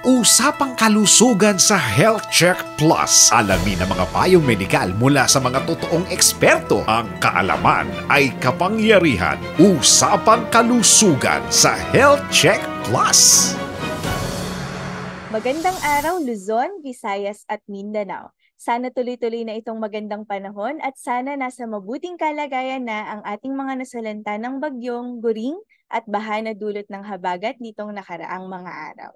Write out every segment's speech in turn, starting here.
Usapang kalusugan sa Health Check Plus. Alamin ang mga payong medikal mula sa mga totoong eksperto. Ang kaalaman ay kapangyarihan. Usapang kalusugan sa Health Check Plus. Magandang araw Luzon, Visayas at Mindanao. Sana tuloy-tuloy na itong magandang panahon at sana nasa mabuting kalagayan na ang ating mga nasalanta ng bagyong, guring at baha na dulot ng habagat nitong nakaraang mga araw.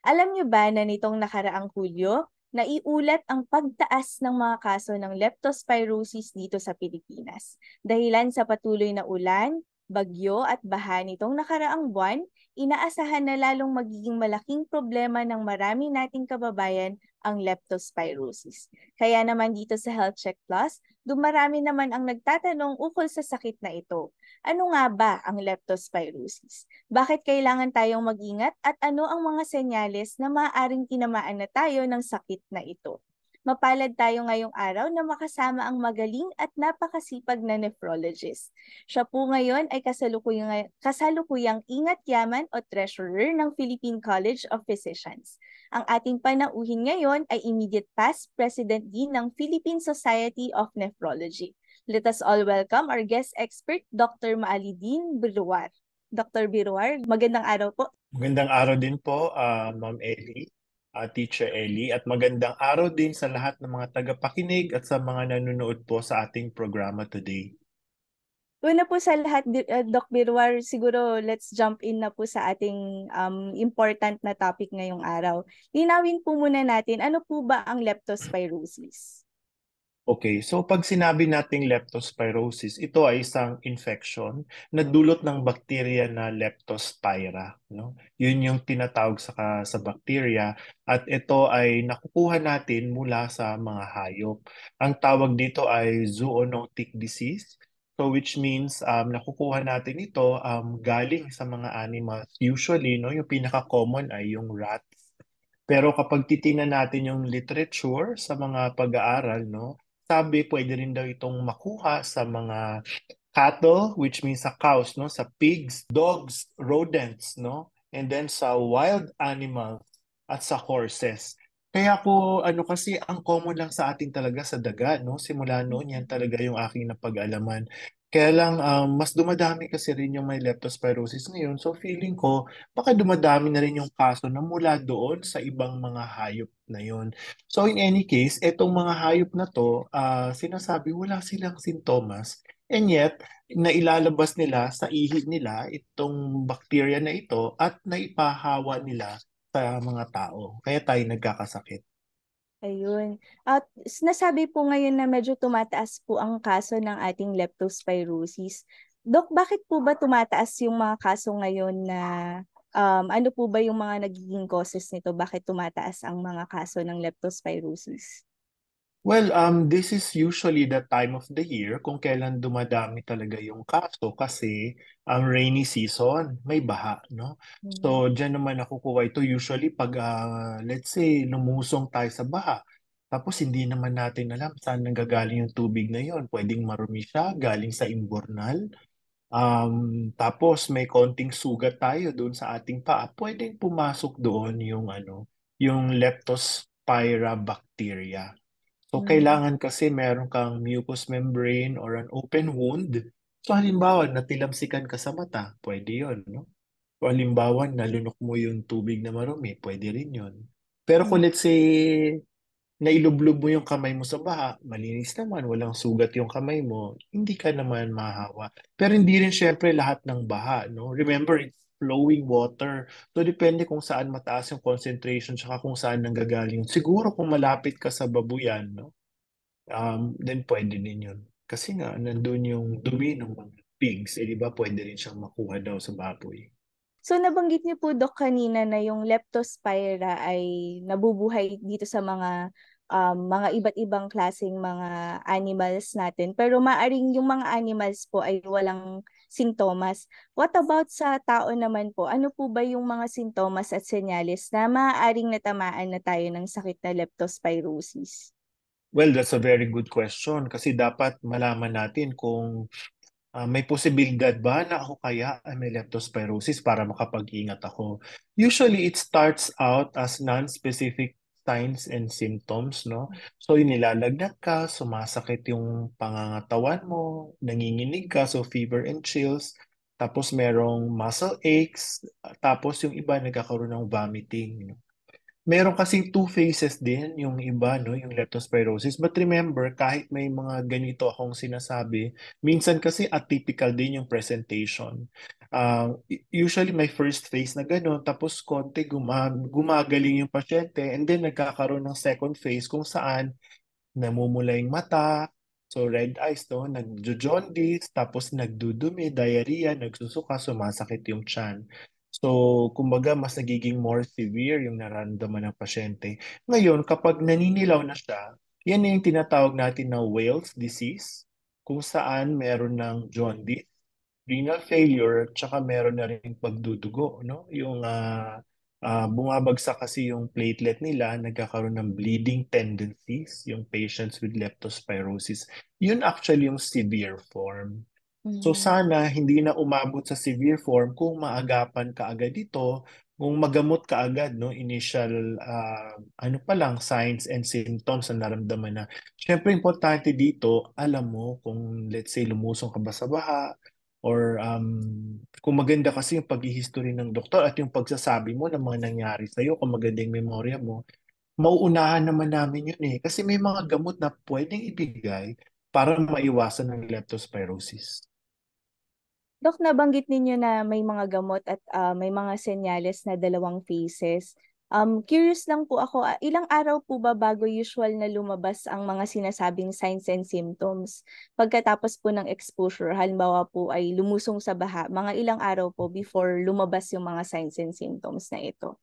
Alam niyo ba na nitong nakaraang Hulyo, naiulat ang pagtaas ng mga kaso ng leptospirosis dito sa Pilipinas. Dahilan sa patuloy na ulan, bagyo at baha nitong nakaraang buwan, inaasahan na lalong magiging malaking problema ng marami nating kababayan ang leptospirosis. Kaya naman dito sa Health Check Plus, dumarami naman ang nagtatanong ukol sa sakit na ito. Ano nga ba ang leptospirosis? Bakit kailangan tayong mag-ingat at ano ang mga senyales na maaaring tinamaan na tayo ng sakit na ito? Mapalad tayo ngayong araw na makasama ang magaling at napakasipag na nephrologist. Siya po ngayon ay kasalukuyang ingat yaman o treasurer ng Philippine College of Physicians. Ang ating panauhin ngayon ay immediate past president din ng Philippine Society of Nephrology. Let us all welcome our guest expert, Dr. Maalidin Biruar. Dr. Biruar, magandang araw po. Magandang araw din po, Ma'am Ellie, Teacher Ellie, at magandang araw din sa lahat ng mga tagapakinig at sa mga nanonood po sa ating programa today. Una po sa lahat, Doc Biruar, siguro let's jump in na po sa ating important na topic ngayong araw. Linawin po muna natin, ano po ba ang leptospirosis? Okay, so pag sinabi nating leptospirosis, ito ay isang infection na dulot ng bakterya na Leptospira, no? Yun yung tinatawag sa bakterya at ito ay nakukuha natin mula sa mga hayop. Ang tawag dito ay zoonotic disease. So which means nakukuha natin ito galing sa mga animals. Usually, no, yung pinaka-common ay yung rats. Pero kapag titingnan natin yung literature sa mga pag-aaral, no, sabi pwede rin daw itong makuha sa mga cattle, which means sa cows, no, sa pigs, dogs, rodents, no, and then sa wild animals at sa horses. Kaya kasi ang common lang sa atin talaga sa daga, no? Simula noon yan talaga yung aking napag-alaman. Kaya lang mas dumadami kasi rin yung may leptospirosis ngayon. So feeling ko baka dumadami na rin yung kaso na mula doon sa ibang mga hayop na yon. So in any case, etong mga hayop na to, sinasabi wala silang sintomas. And yet, nailalabas nila sa ihi nila itong bacteria na ito at naipahawa nila sa mga tao. Kaya tayo nagkakasakit. Ayun. At nasabi po ngayon na medyo tumataas po ang kaso ng ating leptospirosis. Dok, bakit po ba tumataas yung mga kaso ngayon na ano po ba yung mga nagiging causes nito? Bakit tumataas ang mga kaso ng leptospirosis? Well, this is usually the time of the year kung kailan dumadami talaga yung kaso kasi ang rainy season, may baha, no? So, diyan naman nakukuha ito usually pag, let's say, lumusong tayo sa baha. Tapos hindi naman natin alam saan nanggagaling yung tubig na yon. Pwedeng marumi siya, galing sa imbornal. Tapos may konting sugat tayo doon sa ating paa. Pwedeng pumasok doon yung yung Leptospira bacteria. So, kailangan kasi meron kang mucous membrane or an open wound. So, halimbawa, natilamsikan ka sa mata, pwede yon, no? O halimbawa, nalunok mo yung tubig na marumi, pwede rin yon. Pero kung let's say, nailublob mo yung kamay mo sa baha, malinis naman, walang sugat yung kamay mo, hindi ka naman mahawa. Pero hindi rin syempre lahat ng baha, no? Remember, it's flowing water. So, depende kung saan mataas yung concentration tsaka kung saan nanggagaling. Siguro kung malapit ka sa babuyan, no? Then pwede din yun. Kasi nga, nandun yung dumi ng mga pigs, di ba pwede rin siyang makuha daw sa baboy. So nabanggit niyo po Dok kanina na yung Leptospira ay nabubuhay dito sa mga iba't ibang klaseng mga animals natin. Pero maaring yung mga animals po ay walang sintomas. What about sa tao naman po? Ano po ba yung mga sintomas at senyales na maaaring natamaan na tayo ng sakit na leptospirosis? Well, that's a very good question kasi dapat malaman natin kung May posibilidad ba na ako kaya ay may leptospirosis para makapag-ingat ako? Usually, it starts out as non-specific signs and symptoms, no? So, yung nilalagnat ka, sumasakit yung pangangatawan mo, nanginginig ka, so fever and chills, tapos merong muscle aches, tapos yung iba nagkakaroon ng vomiting. Meron kasing two phases din yung iba, no, yung leptospirosis. But remember, kahit may mga ganito akong sinasabi, minsan kasi atypical din yung presentation. Usually may first phase na gano'n, tapos konti gumagaling yung pasyente, and then nagkakaroon ng second phase kung saan namumula yung mata, so red eyes, no, nagjo-jaundice, tapos nagdudumi, diarrhea, nagsusuka, sumasakit yung tiyan. So, kumbaga, mas nagiging more severe yung nararamdaman ng pasyente. Ngayon, kapag naninilaw na siya, yan na yung tinatawag natin na Wales disease, kung saan meron ng jaundice, renal failure, tsaka meron na rin pagdudugo, no? Yung bumabagsak kasi yung platelet nila, nagkakaroon ng bleeding tendencies, yung patients with leptospirosis. Yun actually yung severe form. So Mm. sana hindi na umabot sa severe form kung maagapan ka agad ito, kung magamot ka agad, no, initial ano pa lang signs and symptoms na naramdaman na. Siyempre importante dito, alam mo kung let's say lumusong ka ba sa baha or kung maganda kasi yung pag-history ng doktor at yung pagsasabi mo ng mga nangyari sa'yo, kung maganda yung memorya mo, mauunahan naman namin yun eh. Kasi may mga gamot na pwedeng ibigay para maiwasan ng leptospirosis. Dok, nabanggit ninyo na may mga gamot at may mga senyales na dalawang phases. Curious lang po ako, ilang araw po ba bago usual na lumabas ang mga sinasabing signs and symptoms? Pagkatapos po ng exposure, halimbawa po ay lumusong sa baha, mga ilang araw po before lumabas yung mga signs and symptoms na ito?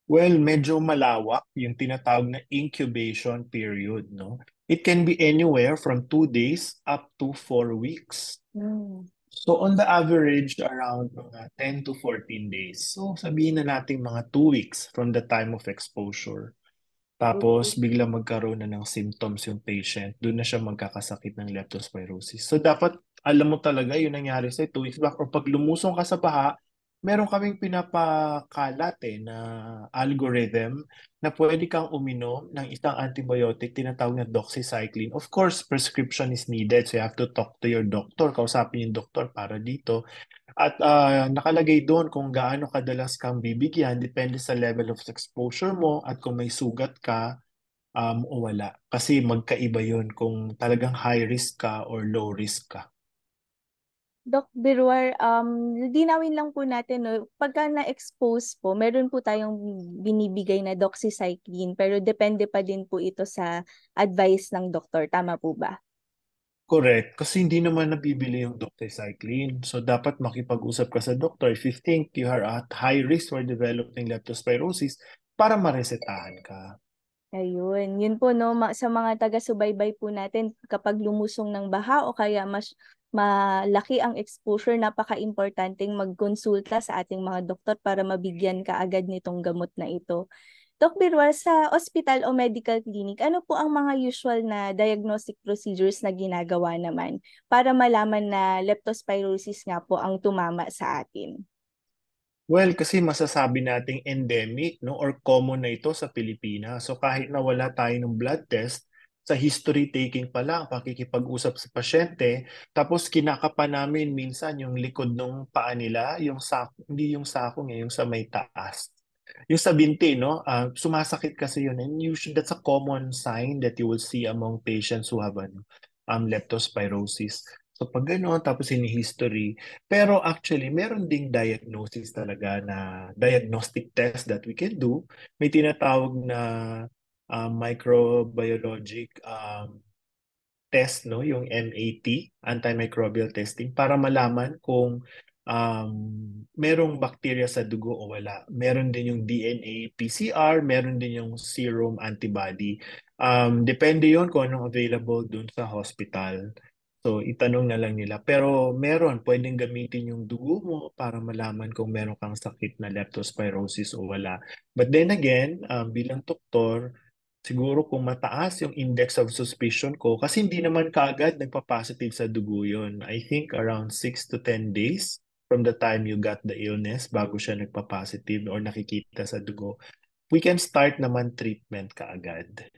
Well, medyo malawak yung tinatawag na incubation period, no? It can be anywhere from 2 days up to 4 weeks. Hmm. So on the average, around mga 10 to 14 days. So sabihin na natin mga 2 weeks from the time of exposure. Tapos bigla magkaroon na ng symptoms yung patient, doon na siya magkakasakit ng leptospirosis. So dapat alam mo talaga yung nangyari sa 2 weeks back or pag lumusong ka sa baha, meron kaming pinapakalat na algorithm na pwede kang uminom ng isang antibiotic tinatawag na doxycycline. Of course, prescription is needed so you have to talk to your doctor, kausapin yung doktor para dito. At nakalagay doon kung gaano kadalas kang bibigyan, depende sa level of exposure mo at kung may sugat ka o wala. Kasi magkaiba yun kung talagang high risk ka or low risk ka. Doc Birwar, linawin lang po natin, no, pagka na-expose po, meron po tayong binibigay na doxycycline, pero depende pa din po ito sa advice ng doktor. Tama po ba? Correct. Kasi hindi naman nabibili yung doxycycline. So dapat makipag-usap ka sa doktor if you think you are at high risk for developing leptospirosis para maresetahan ka. Ayun, yun po no, sa mga taga-subaybay po natin, kapag lumusong ng baha o kaya mas malaki ang exposure, napaka-importanting magkonsulta sa ating mga doktor para mabigyan ka agad nitong gamot na ito. Doc Birwar, sa ospital o medical clinic, ano po ang mga usual na diagnostic procedures na ginagawa naman para malaman na leptospirosis nga po ang tumama sa atin? Well, kasi masasabi nating endemic, no, or common na ito sa Pilipinas. So kahit na wala tayo ng blood test, sa history taking pa lang, pakikipag-usap sa pasyente, tapos kinakapa namin minsan yung likod ng paa nila, yung sako, hindi yung sako yung sa may taas. Yung sa binti, no, sumasakit kasi yun. And usually, that's a common sign that you will see among patients who have leptospirosis. So pag gano'n, tapos history, pero actually, meron ding diagnosis talaga na diagnostic test that we can do. May tinatawag na microbiologic test, no? Yung MAT, antimicrobial testing, para malaman kung merong bacteria sa dugo o wala. Meron din yung DNA PCR, meron din yung serum antibody. Depende yon kung anong available dun sa hospital. So, itanong na lang nila. Pero meron, pwedeng gamitin yung dugo mo para malaman kung meron kang sakit na leptospirosis o wala. But then again, bilang doktor, Siguro kung mataas yung index of suspicion ko, kasi hindi naman kaagad nagpa-positive sa dugo yun. I think around 6 to 10 days from the time you got the illness bago siya nagpa-positive or nakikita sa dugo. We can start naman treatment kaagad.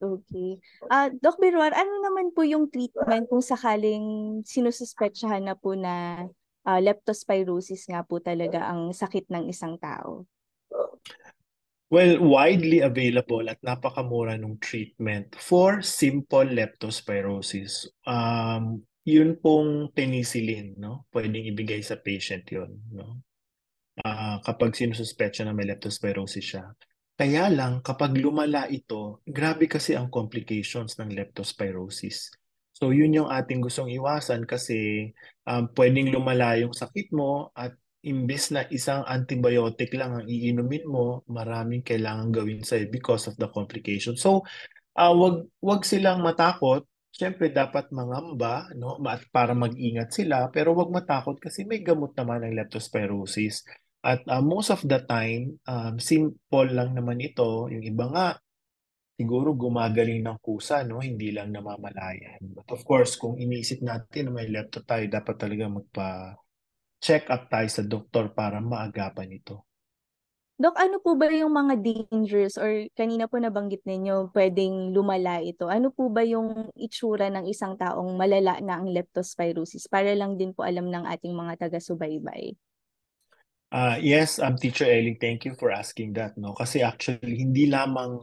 Okay. Doc Biruar, ano naman po yung treatment kung sakaling sinususpetsahan na po na leptospirosis nga po talaga ang sakit ng isang tao? Well, widely available at napakamura ng treatment for simple leptospirosis. Yun pong penicillin, no? Pwedeng ibigay sa patient yun, no? Kapag sinususpetsa na may leptospirosis siya. Kaya lang, kapag lumala ito, grabe kasi ang complications ng leptospirosis. So yun yung ating gustong iwasan kasi pwedeng lumala yung sakit mo at imbes na isang antibiotic lang ang iinumin mo, maraming kailangan gawin sa'yo because of the complications. So wag silang matakot. Siyempre dapat mangamba, no, para mag-ingat sila, pero wag matakot kasi may gamot naman ang leptospirosis. At most of the time, simple lang naman ito. Yung iba nga, siguro gumagaling ng kusa, no? Hindi lang namamalayan. But of course, kung iniisip natin na may lepto tayo, dapat talaga magpa-check up tayo sa doktor para maagapan ito. Dok, ano po ba yung mga dangers or kanina po nabanggit ninyo pwedeng lumala ito? Ano po ba yung itsura ng isang taong malala na ang leptospirosis? Para lang din po alam ng ating mga taga-subaybay. Yes, Teacher Ellie, thank you for asking that, no? Kasi actually, hindi lamang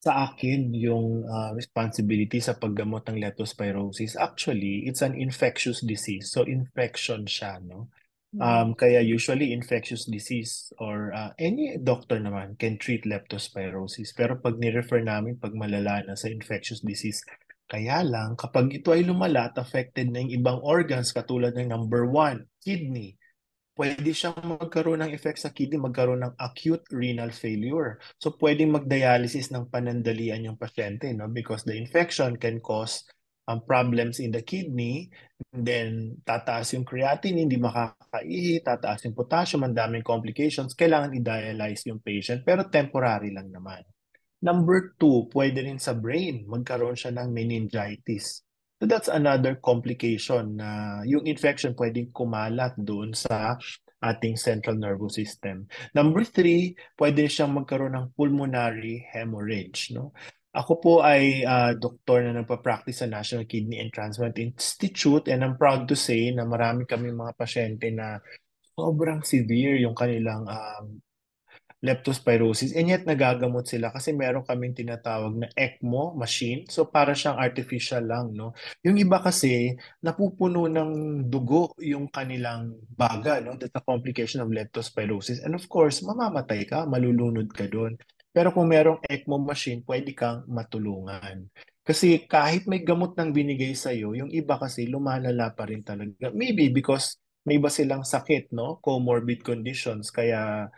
sa akin yung responsibility sa paggamot ng leptospirosis. Actually, it's an infectious disease. So, infection siya, no? Mm. Kaya usually infectious disease or any doctor naman can treat leptospirosis. Pero pag ni-refer namin pag malala na sa infectious disease, kaya lang kapag ito ay lumala at affected na yung ibang organs katulad ng number one, kidney, pwede siyang magkaroon ng effect sa kidney, magkaroon ng acute renal failure. So pwedeng mag-dialysis ng panandalian yung pasyente, no? Because the infection can cause problems in the kidney, and then tataas yung creatinine, hindi makakaihi, tataas yung potassium, ang daming complications, kailangan i-dialyze yung patient, pero temporary lang naman. Number two, pwede rin sa brain, magkaroon siya ng meningitis. So that's another complication na yung infection pwedeng kumalat doon sa ating central nervous system. Number three, pwede siyang magkaroon ng pulmonary hemorrhage. No? Ako po ay doktor na nagpa-practice sa National Kidney and Transplant Institute, and I'm proud to say na marami kami mga pasyente na sobrang severe yung kanilang leptospirosis, and yet nagagamot sila kasi meron kaming tinatawag na ECMO machine. So para siyang artificial lang, no? Yung iba kasi napupuno ng dugo yung kanilang baga, no? That's a complication of leptospirosis. And of course, mamamatay ka, malulunod ka doon. Pero kung merong ECMO machine, pwede kang matulungan. Kasi kahit may gamot nang binigay sa'yo, yung iba kasi lumalala pa rin talaga. Maybe because may iba silang sakit, no? Comorbid conditions. Kaya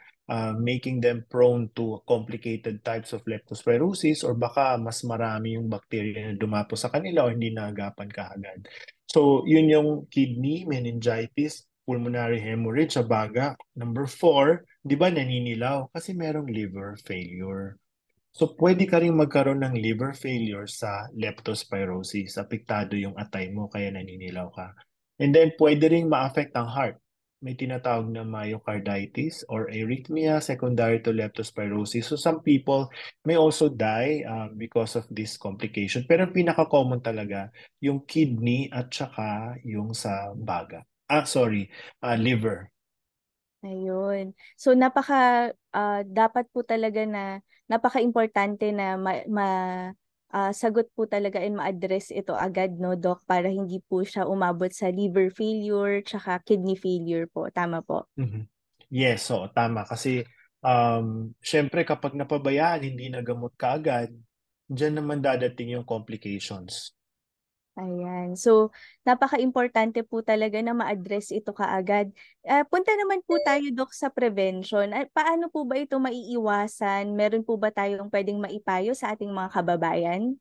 making them prone to complicated types of leptospirosis, or baka mas marami yung bacteria na dumapo sa kanila o hindi naagapan kaagad. So, yun yung kidney, meningitis, pulmonary hemorrhage sa baga. Number four, di ba naninilaw? Kasi merong liver failure. So, pwede ka rin magkaroon ng liver failure sa leptospirosis. Apektado yung atay mo, kaya naninilaw ka. And then, pwede rin ma-affect ang heart. May tinatawag na myocarditis or arrhythmia secondary to leptospirosis. So, some people may also die because of this complication. Pero ang pinaka-common talaga, yung kidney at saka yung sa baga. Liver. Ayun. So dapat po talaga na napaka-importante na sagot po talaga and ma-address ito agad, no, Doc, para hindi po siya umabot sa liver failure tsaka kidney failure po. Tama po. Mhm. Yes, so tama. Kasi syempre kapag napabayaan, hindi nagamot kaagad, diyan naman dadating yung complications. Ayan. So, napaka-importante po talaga na ma-address ito kaagad. Punta naman po tayo, Dok, sa prevention. Paano po ba ito maiiwasan? Meron po ba tayong pwedeng maipayo sa ating mga kababayan?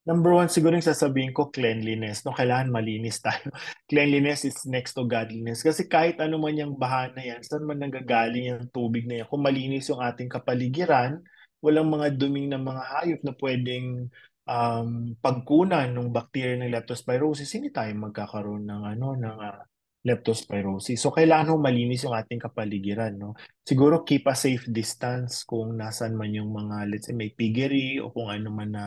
Number one, siguro yung sasabihin ko, cleanliness. No, kailangan malinis tayo. Cleanliness is next to godliness. Kasi kahit ano man yung baha na yan, saan man nanggagaling yung tubig na yan, kung malinis yung ating kapaligiran, walang mga duming ng mga hayop na pwedeng pagkunan ng bacteria ng leptospirosis, hindi tayo magkakaroon ng leptospirosis. So kailangan ho malinis yung ating kapaligiran, no? Siguro keep a safe distance kung nasan man yung mga, let's say, may piggery o kung ano man na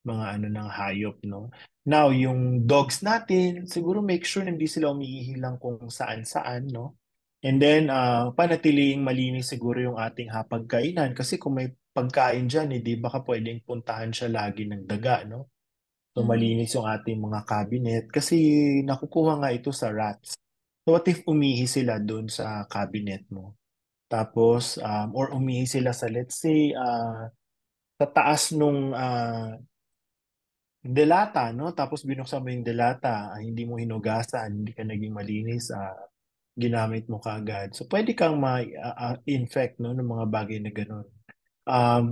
mga ng hayop, no? Now, yung dogs natin, siguro make sure na hindi sila umiihi lang kung saan-saan, no? And then, panatiling malinis siguro yung ating hapagkainan kasi kung may pagkain dyan, di baka pwedeng puntahan siya lagi ng daga, no? So, Mhm. malinis yung ating mga cabinet kasi nakukuha nga ito sa rats. So, what if umihi sila doon sa cabinet mo? Tapos, or umihi sila sa, let's say, sa taas nung delata, no? Tapos binuksan mo yung delata, hindi mo hinugasan, hindi ka naging malinis, ginamit mo kaagad. So, pwede kang ma-infect, no, ng mga bagay na ganun.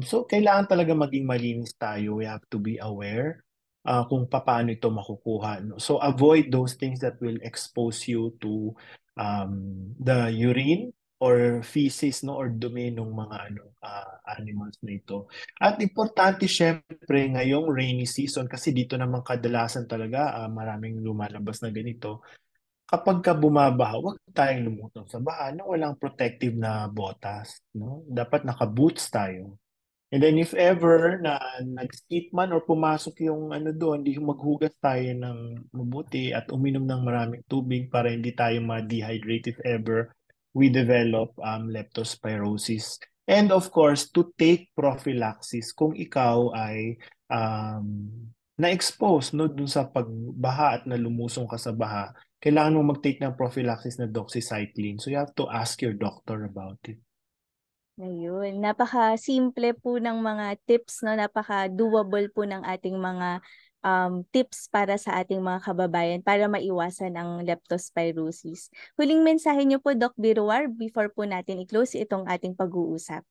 So, kailangan talaga maging malinis tayo. We have to be aware kung paano ito makukuha. No? So, avoid those things that will expose you to the urine or feces, no, or dumi ng mga animals na ito. At importante syempre ngayong rainy season kasi dito naman kadalasan talaga maraming lumalabas na ganito. Kapag ka bumabaha, huwag tayong lumutang sa baha na walang protective na botas, no? Dapat naka-boots tayo. And then if ever na nag-skip man or pumasok yung doon, di maghugas tayo ng mabuti at uminom ng maraming tubig para hindi tayo ma-dehydrate if ever we develop leptospirosis. And of course, to take prophylaxis kung ikaw ay um, na-expose no, dun sa pagbaha at nalumusong ka sa baha, kailangan mo mag-take ng prophylaxis na doxycycline. So you have to ask your doctor about it. Ayun, napaka-simple po ng mga tips, no? Napaka-doable po ng ating mga tips para sa ating mga kababayan para maiwasan ang leptospirosis. Huling mensahe niyo po, Doc Biruar, before po natin i-close itong ating pag-uusap.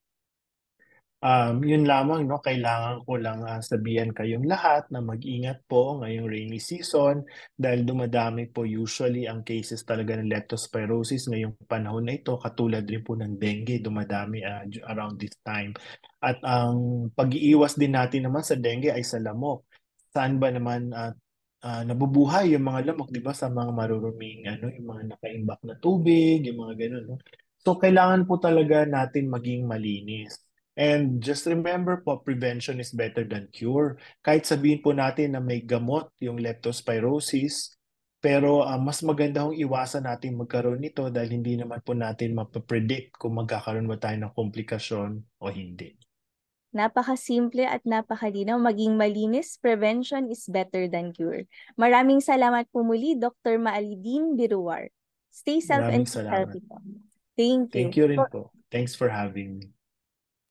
Yun lamang, no? Kailangan ko lang sabihan kayong lahat na mag-ingat po ngayong rainy season dahil dumadami po usually ang cases talaga ng leptospirosis ngayong panahon na ito, katulad rin po ng dengue, dumadami around this time. At ang pag-iiwas din natin naman sa dengue ay sa lamok. Saan ba naman nabubuhay yung mga lamok, di ba, sa mga maruruming, yung mga nakaimbak na tubig, yung mga ganun, no? So, kailangan po talaga natin maging malinis. And just remember po, prevention is better than cure. Kahit sabihin po natin na may gamot yung leptospirosis, pero mas maganda kong iwasan natin magkaroon nito dahil hindi naman po natin mapapredict kung magkakaroon ba tayo ng komplikasyon o hindi. Napakasimple at napakalinaw. Maging malinis, prevention is better than cure. Maraming salamat po muli, Dr. Maalidin Biruar. Stay safe and Maraming keep salamat. healthy po. Thank Thank you. you rin po. Thanks for having me.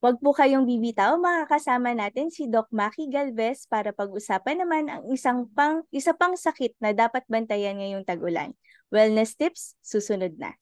Huwag po kayong bibitaw, makakasama natin si Doc Maki Galvez para pag-usapan naman ang isa pang sakit na dapat bantayan ngayong tag-ulan. Wellness tips, susunod na.